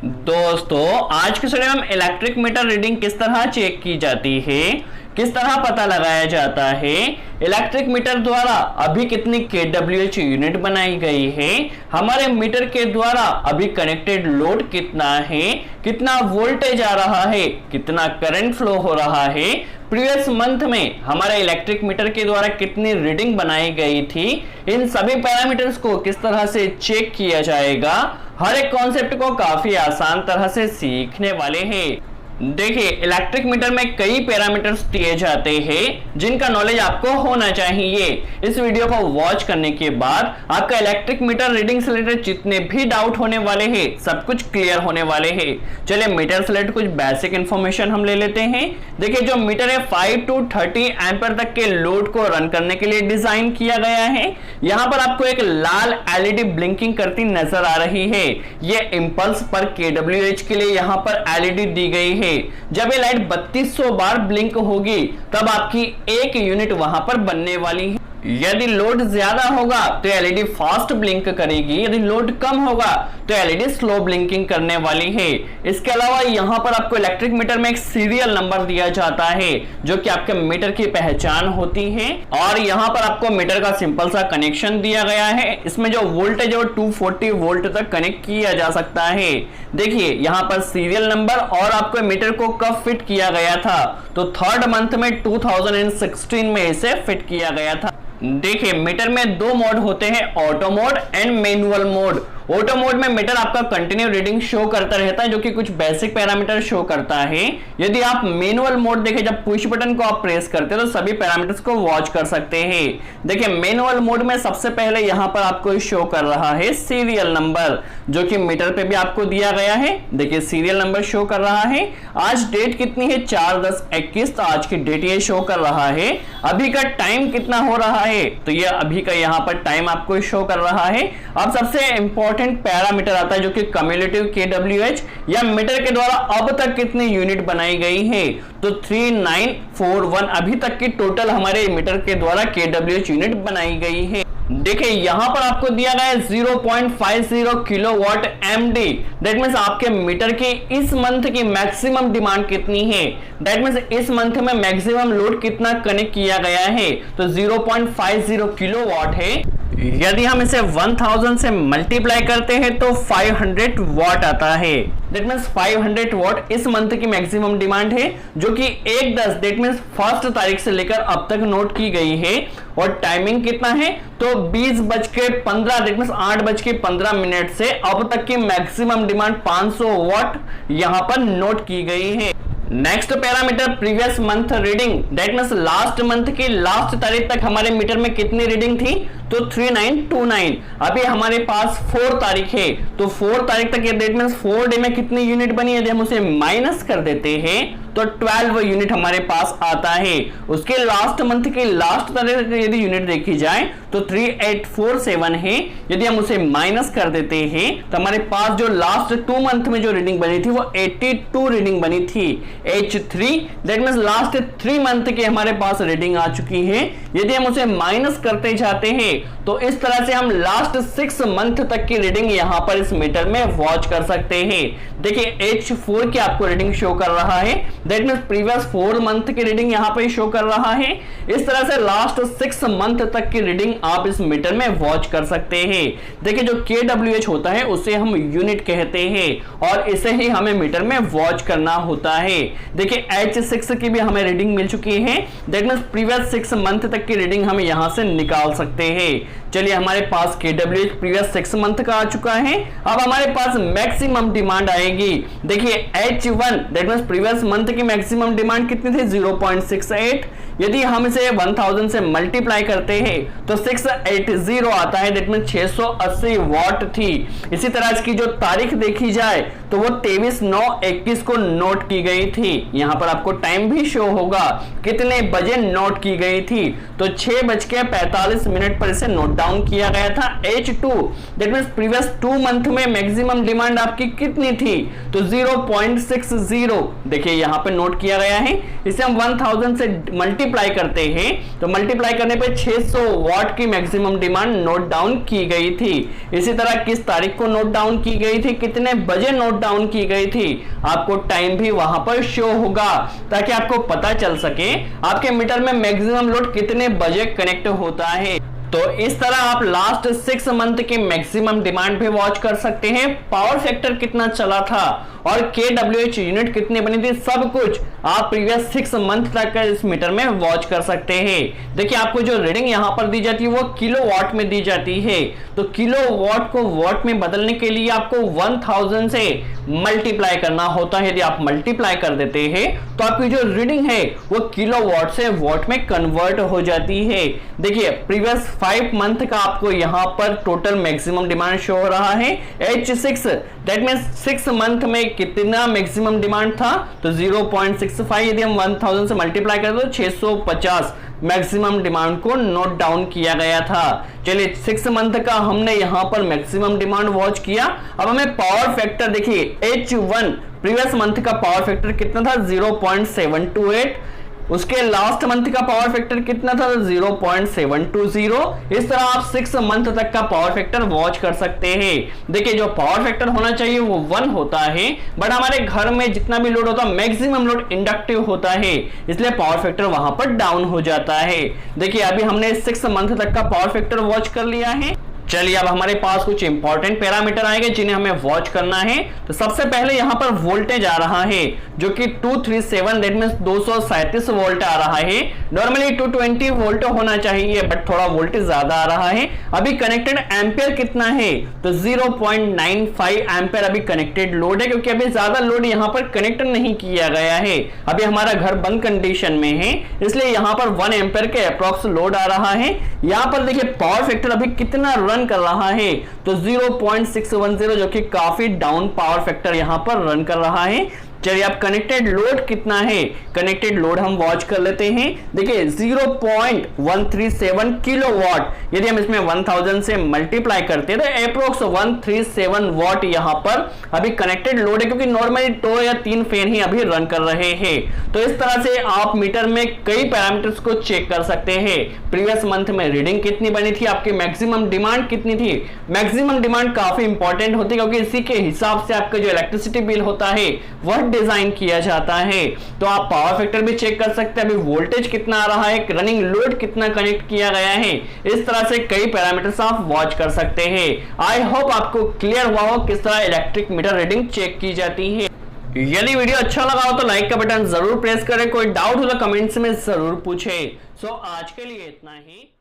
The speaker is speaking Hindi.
दोस्तों आज के वीडियो में हम इलेक्ट्रिक मीटर रीडिंग किस तरह चेक की जाती है, किस तरह पता लगाया जाता है, इलेक्ट्रिक मीटर द्वारा अभी कितनी kWh यूनिट बनाई गई है, हमारे मीटर के द्वारा अभी कनेक्टेड लोड कितना है, कितना वोल्टेज आ रहा है, कितना करंट फ्लो हो रहा है, प्रीवियस मंथ में हमारे इलेक्ट्रिक मीटर के द्वारा कितनी रीडिंग बनाई गई थी, इन सभी पैरामीटर्स को किस तरह से चेक किया जाएगा, हर एक कॉन्सेप्ट को काफी आसान तरह से सीखने वाले हैं। देखिए इलेक्ट्रिक मीटर में कई पैरामीटर्स दिए जाते हैं जिनका नॉलेज आपको होना चाहिए। इस वीडियो को वॉच करने के बाद आपका इलेक्ट्रिक मीटर रीडिंग से रिलेटेड जितने भी डाउट होने वाले हैं सब कुछ क्लियर होने वाले हैं। चलिए मीटर से रिलेटेड कुछ बेसिक इंफॉर्मेशन हम ले लेते हैं। देखिए जो मीटर है 5 to 30 एम्पीयर तक के लोड को रन करने के लिए डिजाइन किया गया है। यहाँ पर आपको एक लाल एलईडी ब्लिंकिंग करती नजर आ रही है। ये इम्पल्स पर kWh के लिए यहाँ पर एलईडी दी गई है। जब ये लाइट 3200 बार ब्लिंक होगी तब आपकी एक यूनिट वहां पर बनने वाली है। यदि लोड ज्यादा होगा तो एलईडी फास्ट ब्लिंक करेगी, यदि लोड कम होगा तो एलईडी स्लो ब्लिंकिंग करने वाली है। इसके अलावा यहाँ पर आपको इलेक्ट्रिक मीटर में एक सीरियल नंबर दिया जाता है जो कि आपके मीटर की पहचान होती है। और यहाँ पर आपको मीटर का सिंपल सा कनेक्शन दिया गया है। इसमें जो वोल्टेज है वो 240 वोल्ट तक कनेक्ट किया जा सकता है। देखिए यहाँ पर सीरियल नंबर और आपको मीटर को कब फिट किया गया था, तो थर्ड मंथ में 2016 में इसे फिट किया गया था। देखिए मीटर में दो मोड होते हैं, auto mode and manual mode. Auto mode में मीटर आपका कंटिन्यू रीडिंग शो करता रहता है जो कि कुछ बेसिक पैरामीटर शो करता है। यदि आप मैनुअल मोड देखें, जब पुश बटन को आप प्रेस करते हैं तो सभी पैरामीटर्स को वॉच कर सकते हैं। देखिए मैनुअल मोड में सबसे पहले यहाँ पर आपको शो कर रहा है सीरियल नंबर जो कि मीटर पे भी आपको दिया गया है। देखिए सीरियल नंबर शो कर रहा है। आज डेट कितनी है 4/10/21, तो आज की डेट ये शो कर रहा है। अभी का टाइम कितना हो रहा है, तो ये अभी का यहाँ पर टाइम आपको शो कर रहा है। अब सबसे इंपॉर्टेंट पैरामीटर आता है जो कि कम्युलेटिव kWh या मीटर के द्वारा अब तक कितनी यूनिट बनाई गई है, तो 3941 अभी तक की टोटल हमारे मीटर के द्वारा kWh यूनिट बनाई गई है। देखिए यहां पर आपको दिया गया है 0.50 किलोवाट MD। दैट मीन्स आपके मीटर की इस मंथ की मैक्सिमम डिमांड कितनी है, दैट मीन्स इस मंथ में मैक्सिमम लोड कितना कनेक्ट किया गया है, तो 0.50 किलोवाट है। यदि हम इसे 1000 से मल्टीप्लाई करते हैं तो 500 वॉट आता है। दैट मीन्स 500 वॉट इस मंथ की मैक्सिमम डिमांड है जो कि 1/10 दैट मीन्स फर्स्ट तारीख से लेकर अब तक नोट की गई है। और टाइमिंग कितना है, तो 20:15 दैट मीन्स 8:15 से अब तक की मैक्सिमम डिमांड 500 वॉट यहां पर नोट की गई है। Next parameter previous month reading, that means last month की लास्ट तारीख तक हमारे मीटर में कितनी रीडिंग थी, तो 3929। अभी हमारे पास 4 तारीख है, तो 4 तारीख तक ये दैट मीन्स 4 डे में कितनी यूनिट बनी, यदि हम उसे माइनस कर देते हैं तो 12 यूनिट हमारे पास आता है। उसके लास्ट मंथ की लास्ट तारीख यदि यूनिट देखी जाए तो 3847 है। यदि हम उसे माइनस कर देते हैं तो हमारे पास जो लास्ट 2 मंथ में जो रीडिंग बनी थी वो 82 रीडिंग बनी थी। H3 that means last 3 month की हमारे पास रीडिंग आ चुकी है। यदि हम उसे माइनस करते जाते हैं तो इस तरह से हम लास्ट 6 मंथ तक की रीडिंग यहां पर इस मीटर में वॉच कर सकते हैं। देखिए H4 की आपको रीडिंग शो कर रहा है, दैट मीन्स प्रीवियस 4 मंथ की रीडिंग यहां पर शो कर रहा है। इस तरह से लास्ट 6 मंथ तक की रीडिंग आप इस मीटर में वॉच कर सकते हैं। देखिए जो kWh होता है उसे हम यूनिट कहते हैं और इसे ही हमें मीटर में वॉच करना होता है। देखिए H6 की भी हमें रीडिंग मिल चुकी है, दैट मीन्स प्रीवियस 6 मंथ तक की रीडिंग हम यहां से निकाल सकते हैं। चलिए हमारे पास kWh प्रीवियस 6 मंथ का आ चुका है। अब हमारे पास मैक्सिमम डिमांड आएगी। देखिए H1 that means previous month की मैक्सिमम डिमांड कितनी थी, 0.68। यदि हम इसे 1000 से मल्टीप्लाई करते हैं तो 680 आता है, दैट मीन्स 680 वॉट थी। इसी तरह इसकी जो तारीख देखी जाए तो वो 23/9/21 को नोट की गई थी। यहां पर आपको टाइम भी शो होगा कितने बजे नोट की गई थी, तो 6:45 पर इसे नोट डाउन किया गया था। H2 that means previous 2 month में मैक्सिमम डिमांड आपकी कितनी थी, तो 0.60। देखिए यहां पे नोट किया गया है। इसे हम 1000 से मल्टीप्लाई मल्टीप्लाई करते हैं तो मल्टीप्लाई करने पे 600 वाट की मैक्सिमम डिमांड नोट डाउन की गई थी। इसी तरह किस तारीख को नोट डाउन की गई थी, कितने बजे नोट डाउन की गई थी, आपको टाइम भी वहां पर शो होगा ताकि आपको पता चल सके आपके मीटर में मैक्सिमम लोड कितने बजे कनेक्ट होता है। तो इस तरह आप लास्ट 6 मंथ की मैक्सिमम डिमांड भी वॉच कर सकते हैं, पावर फैक्टर कितना चला था और kWh यूनिट कितनी बनी थी, सब कुछ आप प्रीवियस 6 मंथ तक इस मीटर में वॉच कर सकते हैं। देखिए आपको जो रीडिंग यहां पर दी जाती है वो किलोवाट में दी जाती है, तो किलोवाट को वॉट में बदलने के लिए आपको 1000 से मल्टीप्लाई करना होता है। यदि आप मल्टीप्लाई कर देते हैं तो आपकी जो रीडिंग है वो किलोवाट से वॉट में कन्वर्ट हो जाती है। देखिए प्रीवियस 5 मंथ का आपको यहां पर टोटल मैक्सिमम डिमांड शो हो रहा है H6, दैट मींस 6 मंथ में कितना मैक्सिमम डिमांड था, तो 0.65, यदि हम 1000 से मल्टीप्लाई करें तो 650 मैक्सिमम डिमांड को नोट डाउन किया गया था। चलिए 6 मंथ का हमने यहां पर मैक्सिमम डिमांड वॉच किया। अब हमें पावर फैक्टर देखिए H1 प्रीवियस मंथ का पावर फैक्टर कितना था 0.728, उसके लास्ट मंथ का पावर फैक्टर कितना था 0.720। इस तरह आप 6 मंथ तक का पावर फैक्टर वॉच कर सकते हैं। देखिए जो पावर फैक्टर होना चाहिए वो 1 होता है, बट हमारे घर में जितना भी लोड होता है मैक्सिमम लोड इंडक्टिव होता है, इसलिए पावर फैक्टर वहां पर डाउन हो जाता है। देखिए अभी हमने 6 मंथ तक का पावर फैक्टर वॉच कर लिया है। चलिए अब हमारे पास कुछ इंपॉर्टेंट पैरामीटर आएंगे जिन्हें हमें वॉच करना है। तो सबसे पहले यहां पर वोल्टेज आ रहा है जो कि 237, दैट मींस 237 वोल्ट आ रहा है। नॉर्मली 220 वोल्ट होना चाहिए बट थोड़ा वोल्टेज ज्यादा आ रहा है। अभी कनेक्टेड एम्पियर कितना है, तो 0.95 एम्पियर अभी कनेक्टेड लोड है, क्योंकि अभी ज्यादा लोड यहां पर कनेक्ट नहीं किया गया है। अभी हमारा घर बंद कंडीशन में है, इसलिए यहां पर 1 एम्पियर के अप्रॉक्स लोड आ रहा है। यहां पर देखिए पावर फैक्टर अभी कितना रन कर रहा है, तो 0.610, जो कि काफी डाउन पावर फैक्टर यहां पर रन कर रहा है। चलिए अब कनेक्टेड लोड कितना है, कनेक्टेड लोड हम वॉच कर लेते हैं। देखिए 0.137 किलोवाट, यदि हम इसमें 1000 से मल्टीप्लाई करते हैं तो अप्रोक्स 137 वाट यहां पर अभी कनेक्टेड लोड है, क्योंकि नॉर्मली 2 या 3 फैन ही अभी रन कर रहे हैं। तो इस तरह से आप मीटर में कई पैरामीटर्स को चेक कर सकते हैं। प्रीवियस मंथ में रीडिंग कितनी बनी थी, आपकी मैक्सिमम डिमांड कितनी थी। मैक्सिमम डिमांड काफी इंपॉर्टेंट होती है, क्योंकि इसी के हिसाब से आपका जो इलेक्ट्रिसिटी बिल होता है वह डिजाइन किया जाता है। तो आप पावर फैक्टर भी चेक कर सकते हैं, अभी वोल्टेज कितना आ रहा है, रनिंग लोड कितना कनेक्ट किया गया है। इस तरह से कई पैरामीटर्स आप वॉच कर सकते हैं। आई होप आपको क्लियर हुआ हो किस तरह इलेक्ट्रिक मीटर रीडिंग चेक की जाती है। यदि वीडियो अच्छा लगा हो तो लाइक का बटन जरूर प्रेस करें, कोई डाउट हो तो कमेंट्स में जरूर पूछे। सो आज के लिए इतना ही।